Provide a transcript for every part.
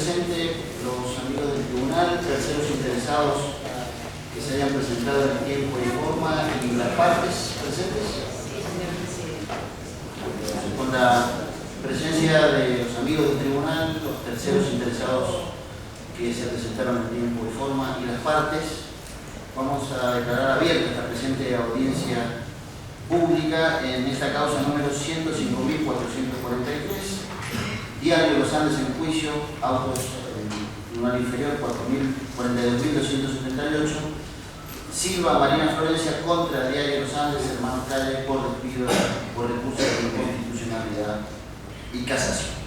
presente los amigos del tribunal, terceros interesados que se hayan presentado en tiempo y forma, y las partes presentes. Con la presencia de los amigos del tribunal, los terceros interesados que se presentaron en tiempo y forma y las partes, vamos a declarar abierta esta presente audiencia pública en esta causa número 105.443, Diario de los Andes en juicio, autos tribunal inferior 42.278, Silva Marina Florencia contra Diario de los Andes, hermanos Calle, por despido por recurso de inconstitucionalidad y casación.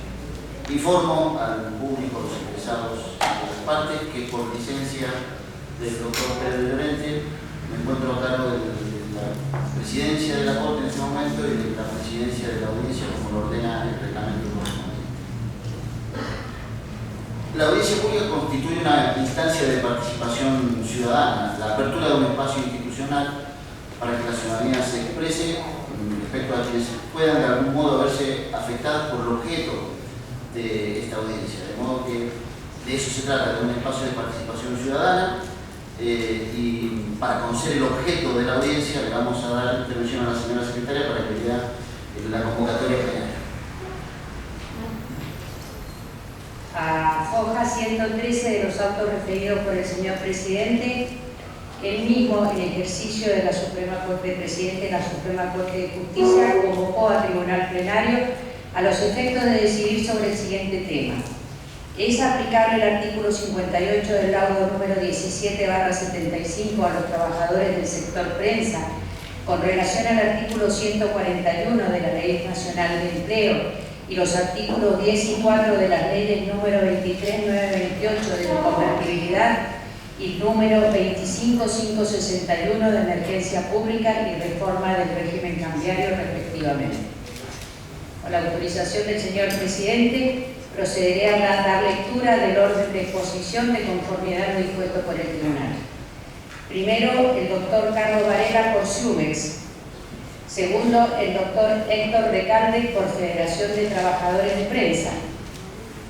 Informo al público, a los interesados de las partes, que por licencia del doctor Pedro Llorente me encuentro a cargo de la presidencia de la Corte en este momento y de la presidencia de la audiencia, como lo ordena el reglamento correspondiente. La audiencia pública constituye una instancia de participación ciudadana, la apertura de un espacio institucional para que la ciudadanía se exprese respecto a quienes puedan de algún modo verse afectados por el objeto de esta audiencia. De modo que de eso se trata, de un espacio de participación ciudadana, y para conocer el objeto de la audiencia le vamos a dar intervención a la señora secretaria para que vea la convocatoria general. A hoja 113 de los autos referidos por el señor presidente, él mismo, en ejercicio de la Suprema Corte de Presidente de la Suprema Corte de Justicia, convocó a tribunal plenario a los efectos de decidir sobre el siguiente tema. Es aplicable el artículo 58 del laudo número 17/75 a los trabajadores del sector prensa con relación al artículo 141 de la Ley Nacional de Empleo y los artículos 10 y 4 de las leyes número 23.928 de convertibilidad y número 25.561 de emergencia pública y reforma del régimen cambiario respectivamente. Con la autorización del señor presidente, procederé a dar lectura del orden de exposición de conformidad a lo dispuesto por el tribunal. Primero, el doctor Carlos Varela por Ciumex. Segundo, el doctor Héctor Recalde por Federación de Trabajadores de Prensa.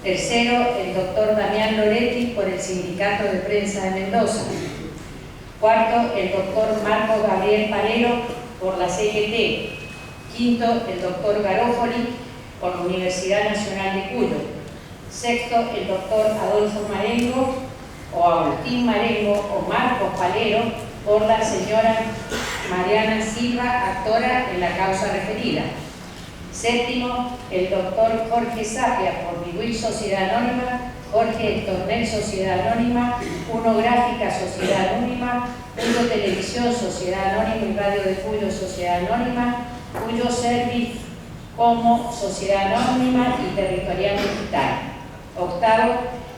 Tercero, el doctor Damián Loretti por el Sindicato de Prensa de Mendoza. Cuarto, el doctor Marco Gabriel Palero por la CGT. Quinto, el doctor Garófoli por la Universidad Nacional de Cuyo. Sexto, el doctor Adolfo Marengo o Agustín Marengo o Marcos Palero por la señora Mariana Silva, actora en la causa referida. Séptimo, el doctor Jorge Sapia por Vivir Sociedad Anónima, Jorge Tornel Sociedad Anónima, Uno Gráfica Sociedad Anónima, Cuyo Televisión Sociedad Anónima y Radio de Cuyo Sociedad Anónima, Cuyo Service como Sociedad Anónima y Territorial Digital. Octavo,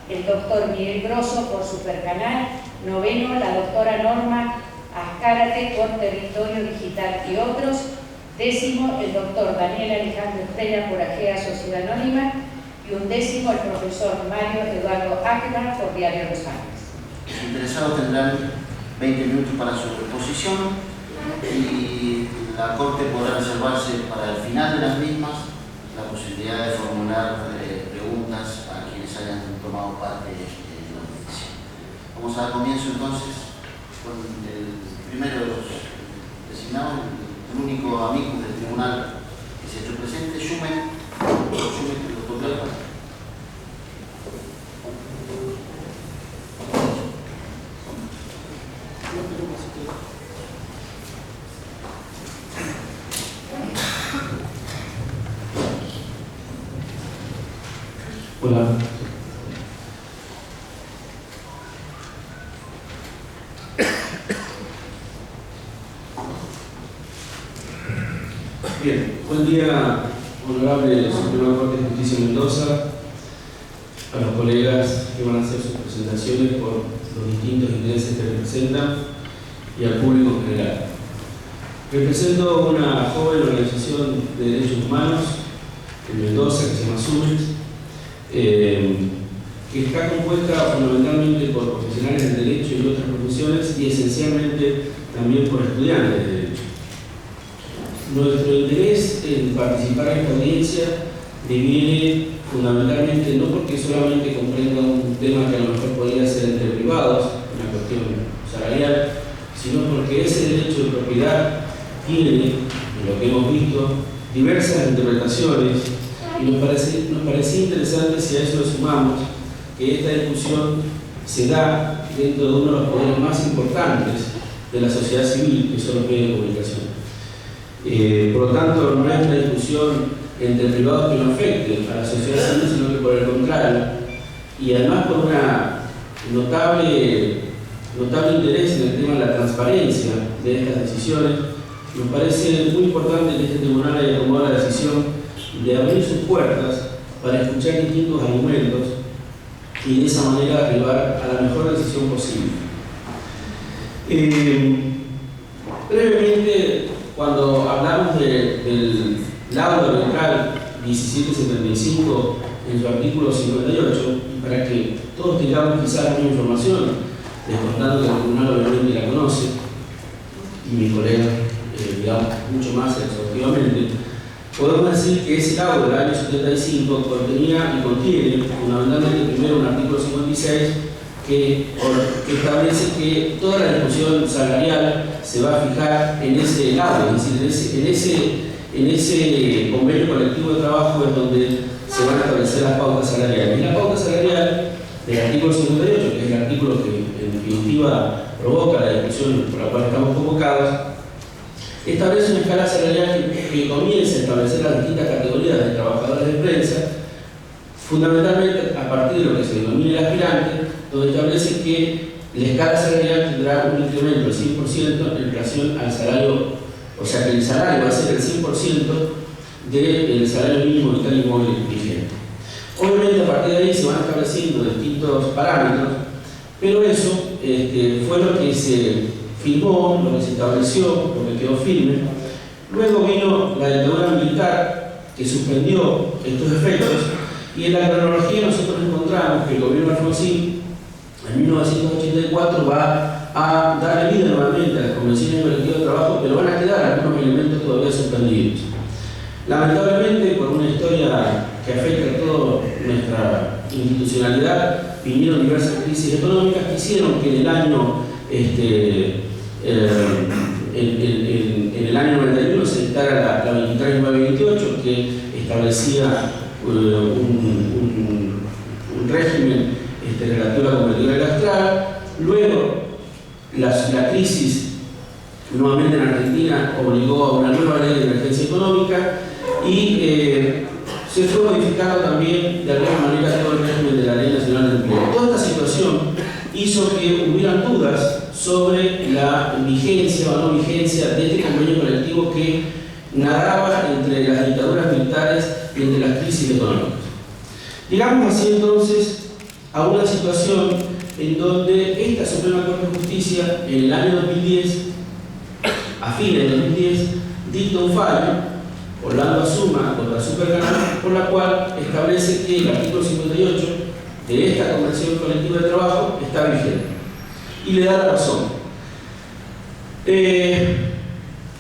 el doctor Miguel Grosso por Supercanal. Noveno, la doctora Norma Azcárate por Territorio Digital y otros. Décimo, el doctor Daniel Alejandro Estrella por Agea Sociedad Anónima. Y undécimo, el profesor Mario Eduardo Ackerman por Diario Los Andes. Los interesados tendrán 20 minutos para su exposición y la Corte podrá reservarse para el final de las mismas la posibilidad de formular preguntas a quienes hayan tomado parte en la audiencia. Vamos a dar comienzo entonces con el primero de los designados, el único amigo del tribunal que se ha hecho presente, Schumann, el doctor Galván. Hola. Bien, buen día, honorable Suprema Corte de Justicia de Mendoza, a los colegas que van a hacer sus presentaciones por los distintos intereses que representan y al público en general. Represento una joven organización de derechos humanos en Mendoza que se llama Sumex, que está compuesta fundamentalmente por profesionales del derecho y otras profesiones y esencialmente también por estudiantes de derecho. Nuestro interés en participar en esta audiencia diviene fundamentalmente no porque solamente comprenda un tema que a lo mejor podría ser entre privados, una cuestión salarial, sino porque ese derecho de propiedad tiene, en lo que hemos visto, diversas interpretaciones, y nos parecía interesante si a eso le sumamos que esta discusión se da dentro de uno de los poderes más importantes de la sociedad civil, que son los medios de comunicación. Por lo tanto, no es una discusión entre privados que no afecte a la sociedad civil, sino que por el contrario, y además por una notable interés en el tema de la transparencia de estas decisiones. Nos parece muy importante que este tribunal haya tomado la decisión de abrir sus puertas para escuchar distintos argumentos y de esa manera arribar a la mejor decisión posible. Brevemente, cuando hablamos del laudo arbitral 1775 en su artículo 58, para que todos tengamos quizás una información, descontando que el tribunal obviamente la conoce, y mi colega, digamos, mucho más exhaustivamente, podemos decir que ese laudo del año 75 contenía y contiene fundamentalmente primero un artículo 56 que establece que toda la discusión salarial se va a fijar en ese laudo, es decir, en ese convenio colectivo de trabajo es donde se van a establecer las pautas salariales. Y la pauta salarial del artículo 58, que es el artículo que en definitiva provoca la discusión por la cual estamos convocados, establece una escala salarial que comienza a establecer las distintas categorías de trabajadores de prensa, fundamentalmente a partir de lo que se denomina el aspirante, donde establece que la escala salarial tendrá un incremento del 100% en relación al salario, o sea que el salario va a ser el 100% del salario mínimo vital y móvil vigente. Obviamente a partir de ahí se van estableciendo distintos parámetros, pero eso fue lo que se firmó, lo que se estableció, lo que quedó firme. Luego vino la dictadura militar que suspendió estos efectos, y en la cronología nosotros encontramos que el gobierno Alfonsín en 1984 va a darle vida nuevamente a las convenciones colectivas de trabajo, pero van a quedar algunos elementos todavía suspendidos. Lamentablemente, por una historia que afecta a toda nuestra institucionalidad, vinieron diversas crisis económicas que hicieron que en el año en el año 91 se dictara la 23.928, que establecía un régimen relativo a la convertibilidad electoral. Luego, la crisis nuevamente en Argentina obligó a una nueva ley de emergencia económica y se fue modificando también de alguna manera todo el régimen de la Ley Nacional de Empleo. Toda esta situación hizo que hubieran dudas sobre la vigencia o no vigencia de este convenio colectivo que nadaba entre las dictaduras militares y entre las crisis económicas. Llegamos así entonces a una situación en donde esta Suprema Corte de Justicia en el año 2010, a fines de 2010, dicta un fallo, Orlando Azuma contra Supercanal, por la cual establece que el artículo 58 de esta Convención Colectiva de Trabajo está vigente y le da la razón.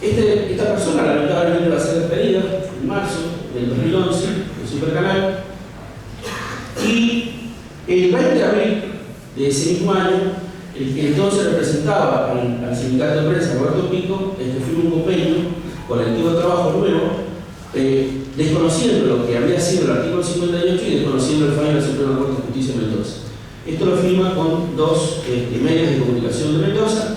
Esta persona lamentablemente va a ser despedida en marzo del 2011 en Supercanal, y el 20 de abril de ese mismo año, el que entonces representaba al sindicato de prensa, Roberto Pico, firmó un convenio colectivo de trabajo nuevo, desconociendo lo que había sido el artículo 58 y desconociendo el fallo de la Suprema Corte de Justicia de Mendoza. Esto lo firma con dos medios de comunicación de Mendoza,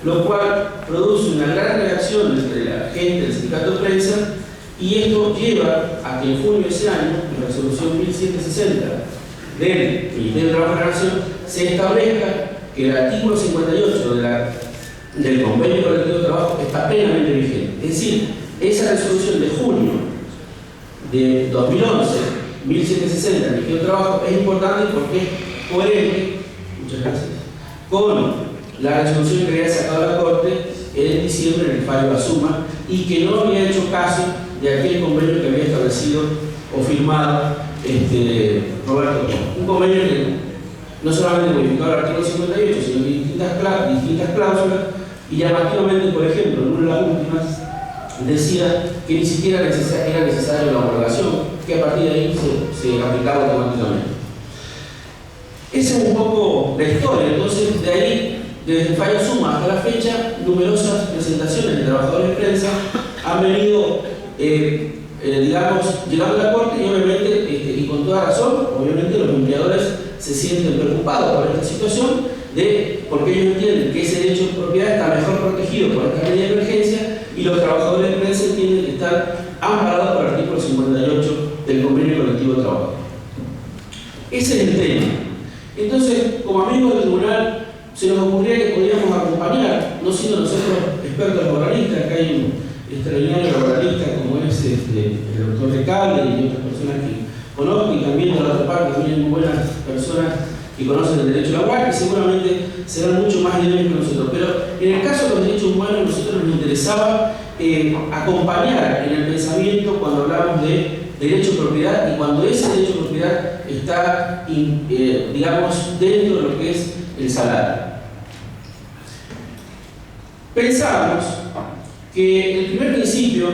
lo cual produce una gran reacción entre la gente del sindicato de prensa, y esto lleva a que en junio de ese año, en la resolución 1760 del Ministerio de Trabajo de la Nación, se establezca que el artículo 58 del Convenio Colectivo de Trabajo está plenamente vigente. Es decir, esa resolución de junio de 2011, 1760 del Ministerio de Trabajo, es importante porque es coherente, muchas gracias, con la resolución que había sacado la Corte en diciembre en el fallo Azuma, y que no había hecho caso de aquel convenio que había establecido o firmado Roberto Pico. Un convenio que no solamente modificaba el artículo 58, sino distintas cláusulas, y llamativamente, por ejemplo, en una de las últimas, decía que ni siquiera era necesaria la homologación, que a partir de ahí se aplicaba automáticamente. Esa es un poco la historia. Entonces, de ahí, desde el fallo Suma hasta la fecha, numerosas presentaciones de trabajadores de prensa han venido, digamos, llegando a la Corte, y obviamente, y con toda razón, obviamente los empleadores se sienten preocupados por esta situación, porque ellos entienden que ese derecho de propiedad está mejor protegido por esta medida de emergencia, y los trabajadores de prensa entienden que están amparados por el artículo 58 del Convenio Colectivo de Trabajo. Ese es el tema. Entonces, como amigos del tribunal, se nos ocurría que podíamos acompañar, no siendo nosotros expertos laboralistas, que hay un extraordinario laboralista como es el doctor Recalde y otras personas que conozco, y también de la otra parte también muy buenas personas que conocen el derecho laboral, que seguramente serán mucho más dinámicos que nosotros. Pero en el caso de los derechos humanos, a nosotros nos interesaba acompañar en el pensamiento cuando hablamos de derecho de propiedad, y cuando ese derecho de propiedad está, digamos, dentro de lo que es el salario. Pensamos que el primer principio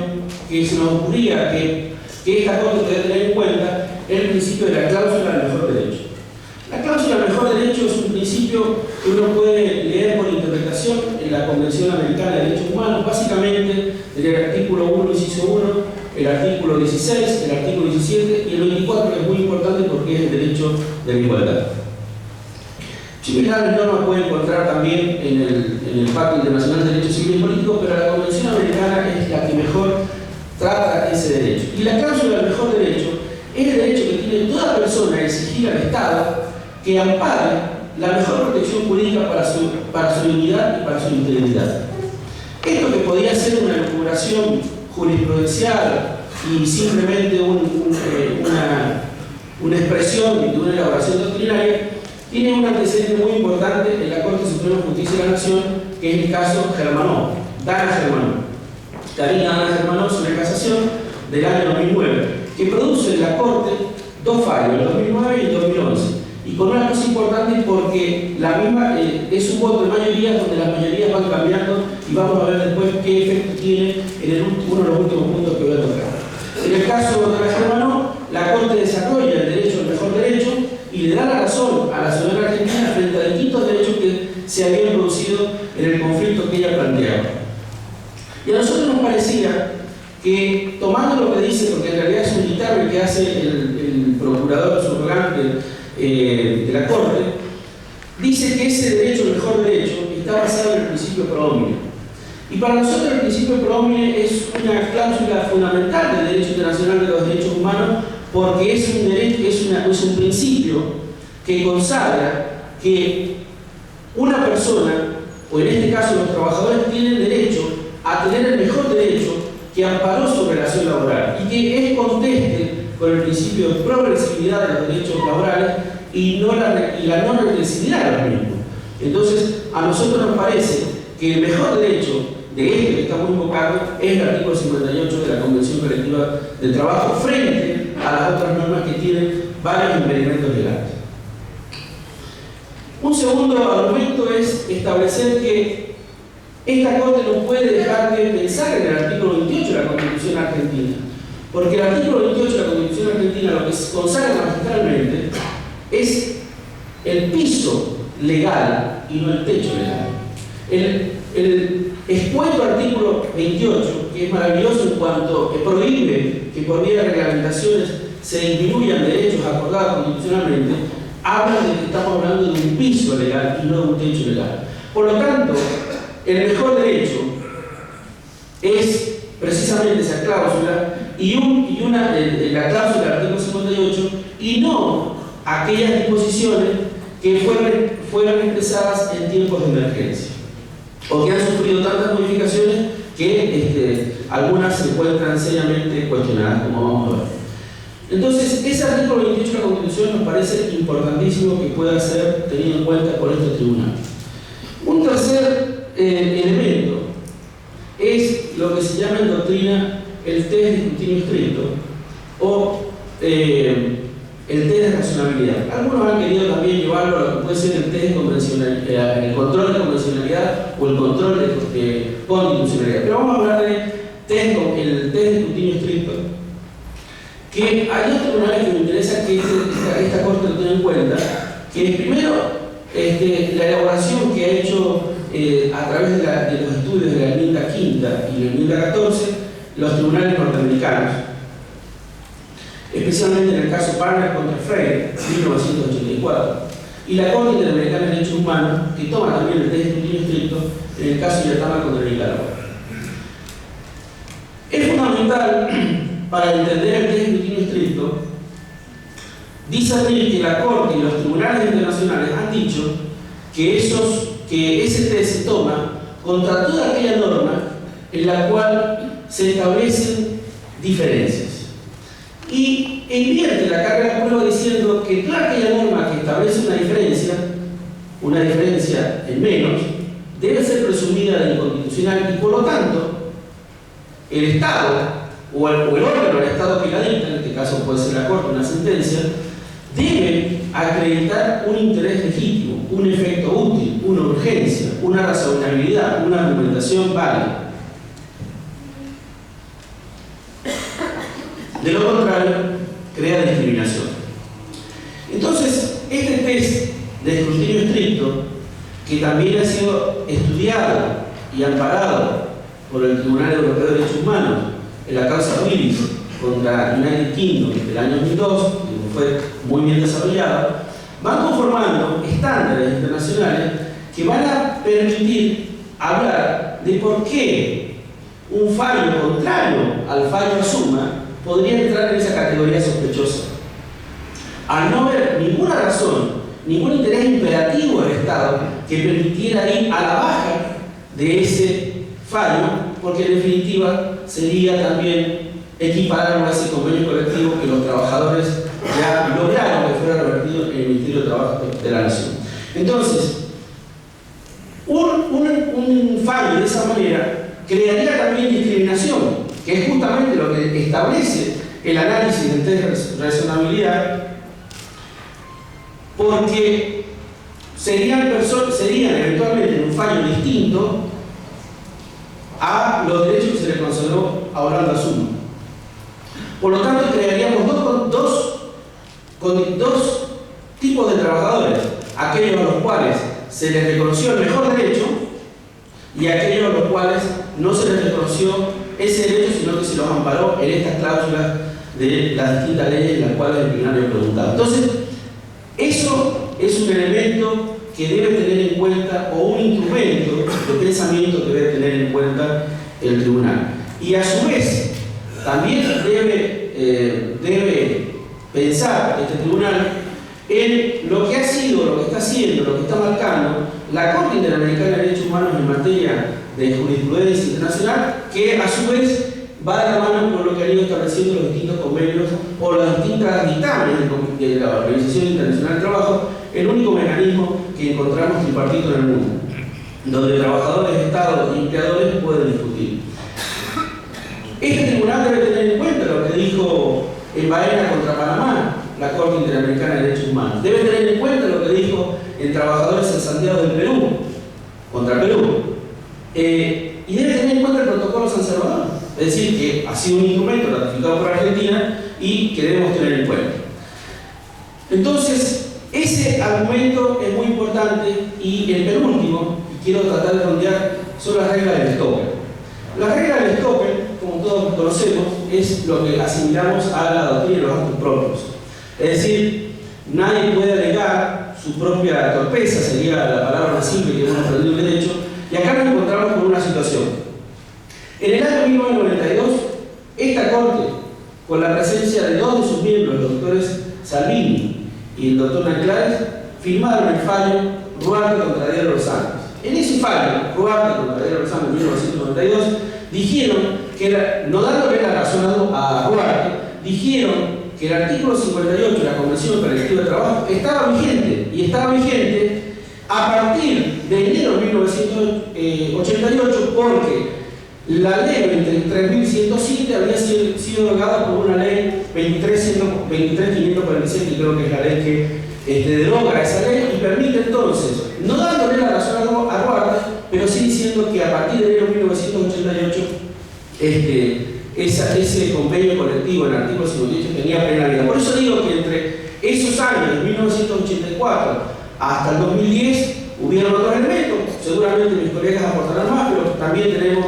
que se nos ocurría que esta Corte debe tener en cuenta es el principio de la cláusula del mejor derecho. La cláusula del mejor derecho es un principio que uno puede leer por interpretación en la Convención Americana de Derechos Humanos, básicamente del artículo 1, inciso 1, el artículo 16, el artículo 17 y el 24, que es muy importante porque es el derecho de la igualdad. Similares normas puede encontrar también en el Pacto Internacional de Derechos Civiles y Políticos, pero la Convención Americana es la que mejor trata ese derecho. Y la cláusula del mejor derecho es el derecho que tiene toda persona a exigir al Estado que ampare la mejor protección jurídica para su dignidad y para su integridad. Esto que podía ser una elucubración jurisprudencial y simplemente una expresión de una elaboración doctrinaria, tiene un antecedente muy importante en la Corte Suprema de Justicia de la Nación, que es el caso Germanó, Dana Germanó. Karina Dana Germanó es una casación del año 2009, que produce en la Corte dos fallos, el 2009 y el 2011. Y con una cosa importante porque la misma es un voto de mayoría donde las mayorías van cambiando, y vamos a ver después qué efecto tiene en uno de los últimos puntos que voy a tocar. En el caso de Dana Germanó, la Corte desarrolla el derecho al mejor derecho y le da la razón a la ciudadana argentina frente a distintos derechos que se habían producido en el conflicto que ella planteaba. Y a nosotros nos parecía que, tomando lo que dice, porque en realidad es un dictamen que hace el procurador subrogante de la Corte, dice que ese derecho, el mejor derecho, está basado en el principio pro homine. Y para nosotros el principio pro homine es una cláusula fundamental del derecho internacional de los derechos humanos, porque es un principio que consagra que una persona, o en este caso los trabajadores, tienen derecho a tener el mejor derecho que amparó su relación laboral y que es conteste con el principio de progresividad de los derechos laborales y la no regresividad de los mismos. Entonces, a nosotros nos parece que el mejor derecho de este que estamos invocando es el artículo 58 de la Convención Colectiva del Trabajo frente a las otras normas que tienen varios impedimentos legales. Un segundo argumento es establecer que esta Corte no puede dejar de pensar en el artículo 28 de la Constitución argentina, porque el artículo 28 de la Constitución argentina lo que se consagra magistralmente es el piso legal y no el techo legal. El expuesto artículo 28, que es maravilloso en cuanto que prohíbe que por vía de reglamentaciones se disminuyan derechos acordados constitucionalmente, habla de que estamos hablando de un piso legal y no de un techo legal. Por lo tanto, el mejor derecho es precisamente esa cláusula la cláusula del artículo 58 y no aquellas disposiciones que fueron expresadas en tiempos de emergencia o que han sufrido tantas modificaciones que algunas se encuentran seriamente cuestionadas, como vamos a ver. Entonces, ese artículo 28 de la Constitución nos parece importantísimo que pueda ser tenido en cuenta por este tribunal. Un tercer elemento es lo que se llama en doctrina el test de escrutinio estricto o el test de racionalidad. Algunos han querido también llevarlo a lo que puede ser el test de convencionalidad, el control de convencionalidad o el control de constitucionalidad. Pero vamos a hablar el test de escrutinio estricto, que hay dos tribunales que me interesa que esta Corte lo tenga en cuenta, que es primero la elaboración que ha hecho a través de los estudios de la enmienda quinta y la enmienda 14, los tribunales norteamericanos, especialmente en el caso Parner contra Freire, 1984, y la Corte Interamericana de Derechos Humanos, que toma también el test de escrutinio estricto en el caso de Yatama contra Nicaragua. Es fundamental para entender el test de escrutinio estricto discernir que la Corte y los tribunales internacionales han dicho que ese test se toma contra toda aquella norma en la cual se establecen diferencias. Y invierte la carga de prueba diciendo que toda aquella norma que establece una diferencia en menos, debe ser presumida de inconstitucional y por lo tanto el Estado o el órgano del Estado que la dicta, en este caso puede ser la Corte, una sentencia, debe acreditar un interés legítimo, un efecto útil, una urgencia, una razonabilidad, una argumentación válida. De lo contrario, crea discriminación. Entonces, este test de escrutinio estricto, que también ha sido estudiado y amparado por el Tribunal Europeo de Derechos Humanos en la causa Willis contra United Kingdom del año 2002, que fue muy bien desarrollado, van conformando estándares internacionales que van a permitir hablar de por qué un fallo contrario al fallo a suma podría entrar en esa categoría sospechosa. Al no haber ninguna razón, ningún interés imperativo del Estado que permitiera ir a la baja de ese fallo, porque en definitiva sería también equipararlo a ese convenio colectivo que los trabajadores ya lograron que fuera revertido en el Ministerio de Trabajo de la Nación. Entonces, un fallo de esa manera crearía también discriminación, que es justamente lo que establece el análisis del test de razonabilidad, porque serían eventualmente un fallo distinto a los derechos que se le consagró a Holanda Suma. Por lo tanto, crearíamos dos tipos de trabajadores: aquellos a los cuales se les reconoció el mejor derecho y aquellos a los cuales no se les reconoció ese derecho, sino que se los amparó en estas cláusulas de las distintas leyes en las cuales el tribunal le preguntaba. Entonces, eso es un elemento que debe tener en cuenta, o un instrumento de pensamiento que debe tener en cuenta el tribunal. Y a su vez, también debe pensar este tribunal en lo que ha sido, lo que está haciendo, lo que está marcando la Corte Interamericana de Derechos Humanos en materia de jurisprudencia internacional, que a su vez va de la mano con lo que han ido estableciendo los distintos convenios o las distintas dictámenes de la Organización Internacional del Trabajo, el único mecanismo que encontramos tripartito en el mundo, donde trabajadores, Estados y empleadores pueden discutir. Este tribunal debe tener en cuenta lo que dijo en Baena contra Panamá la Corte Interamericana de Derechos Humanos. Debe tener en cuenta lo que dijo en Trabajadores en Santiago del Perú, contra Perú. Y debe tener en cuenta el Protocolo San Salvador. Es decir, que ha sido un instrumento ratificado por Argentina y que debemos tener en cuenta. Entonces, ese argumento es muy importante. Y el penúltimo, y quiero tratar de redondear, son las reglas del Stoppel. Las reglas del Stoppel, como todos conocemos, es lo que asimilamos a la doctrina de los actos propios. Es decir, nadie puede alegar su propia torpeza, sería la palabra más simple que hemos aprendido en derecho, y acá nos encontramos con una situación. En el año 1992, esta Corte, con la presencia de dos de sus miembros, los doctores Salvini y el doctor Nanclares, firmaron el fallo Ruarte contra Diego Rosales. En ese fallo, Ruarte contra Diego Rosales en 1992, dijeron que, no dándole la razón a Ruarte, dijeron que el artículo 58 de la Convención Colectiva de Trabajo estaba vigente, y estaba vigente a partir de enero de 1988, porque la ley 23.107 había sido derogada por una ley 23.547, que creo que es la ley que deroga esa ley y permite entonces, no dándole la razón a Ruarte, pero sí diciendo que a partir de enero de 1988 ese convenio colectivo en el artículo 58 tenía plena vida. Por eso digo que entre esos años, de 1984 hasta el 2010, hubieron otros elementos, seguramente mis colegas aportarán más, pero también tenemos,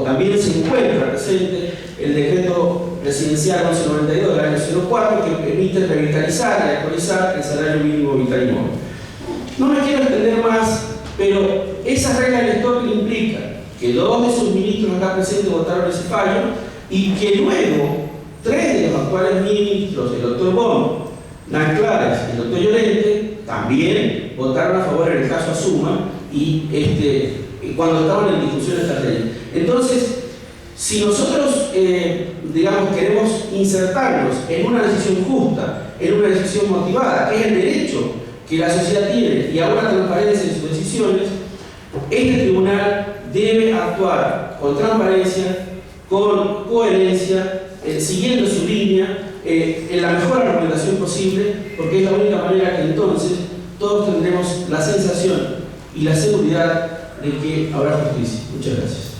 también se encuentra presente el decreto presidencial 1192 del año 04 que permite revitalizar y actualizar el salario mínimo vital y móvil. No me quiero extender más, pero esa regla del tope implica que 2 de sus ministros acá presentes votaron ese fallo y que luego 3 de los actuales ministros, el doctor Bono, Nan Clares y el doctor Llorente, también votaron a favor en el caso Asuma y cuando estaban en discusión esta ley. Entonces, si nosotros, digamos, queremos insertarnos en una decisión justa, en una decisión motivada, que es el derecho que la sociedad tiene y a una transparencia en sus decisiones, este tribunal debe actuar con transparencia, con coherencia, siguiendo su línea, en la mejor argumentación posible, porque es la única manera que entonces todos tendremos la sensación y la seguridad de que habrá justicia. Muchas gracias.